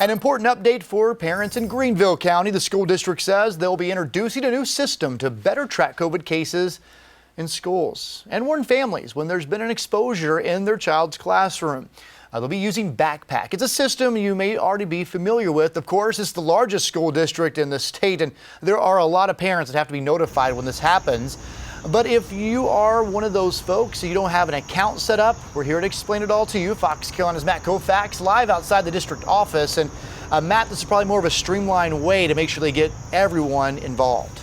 An important update for parents in Greenville County. The school district says they'll be introducing a new system to better track COVID cases in schools and warn families when there's been an exposure in their child's classroom. They'll be using Backpack. It's a system you may already be familiar with. Of course, it's the largest school district in the state, and there are a lot of parents that have to be notified when this happens. But if you are one of those folks and you don't have an account set up, we're here to explain it all to you. Fox Carolina's Matt Kaufax live outside the district office. And Matt, this is probably more of a streamlined way to make sure they get everyone involved.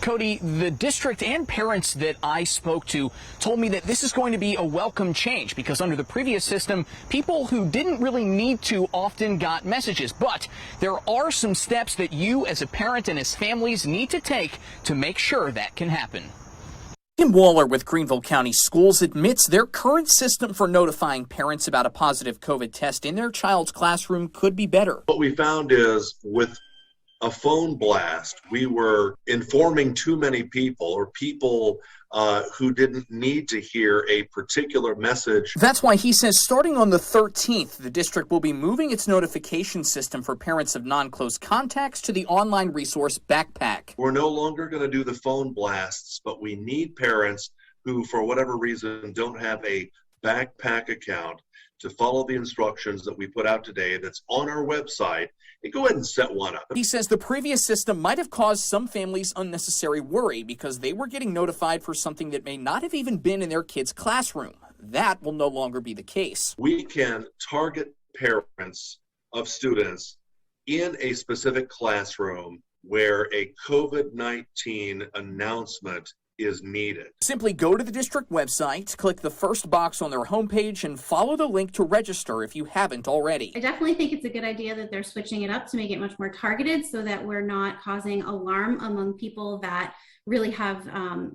Cody, the district and parents that I spoke to told me that this is going to be a welcome change because under the previous system, people who didn't really need to often got messages. But there are some steps that you as a parent and as families need to take to make sure that can happen. Tim Waller with Greenville County Schools admits their current system for notifying parents about a positive COVID test in their child's classroom could be better. What we found is with a phone blast, we were informing too many people or people who didn't need to hear a particular message. That's why he says starting on the 13th, the district will be moving its notification system for parents of non-close contacts to the online resource Backpack. We're no longer going to do the phone blasts, but we need parents who, for whatever reason, don't have a Backpack account to follow the instructions that we put out today that's on our website and go ahead and set one up. He says the previous system might have caused some families unnecessary worry because they were getting notified for something that may not have even been in their kid's classroom. That will no longer be the case. We can target parents of students in a specific classroom where a COVID-19 announcement is needed. Simply go to the district website, click the first box on their homepage, and follow the link to register if you haven't already. I definitely think it's a good idea that they're switching it up to make it much more targeted so that we're not causing alarm among people that really have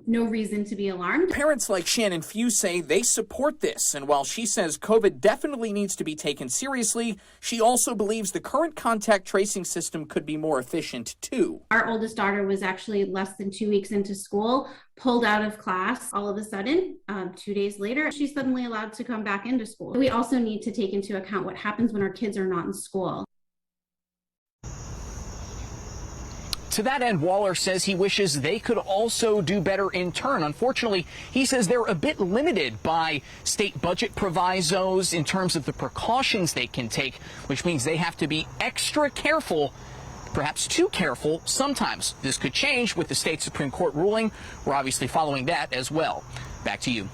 no reason to be alarmed. Parents like Shannon Few say they support this, and while she says COVID definitely needs to be taken seriously, she also believes the current contact tracing system could be more efficient too. Our oldest daughter was actually less than 2 weeks into school, pulled out of class all of a sudden. 2 days later, she's suddenly allowed to come back into school. We also need to take into account what happens when our kids are not in school. To that end, Waller says he wishes they could also do better in turn. Unfortunately, he says they're a bit limited by state budget provisos in terms of the precautions they can take, which means they have to be extra careful, perhaps too careful sometimes. This could change with the state Supreme Court ruling. We're obviously following that as well. Back to you.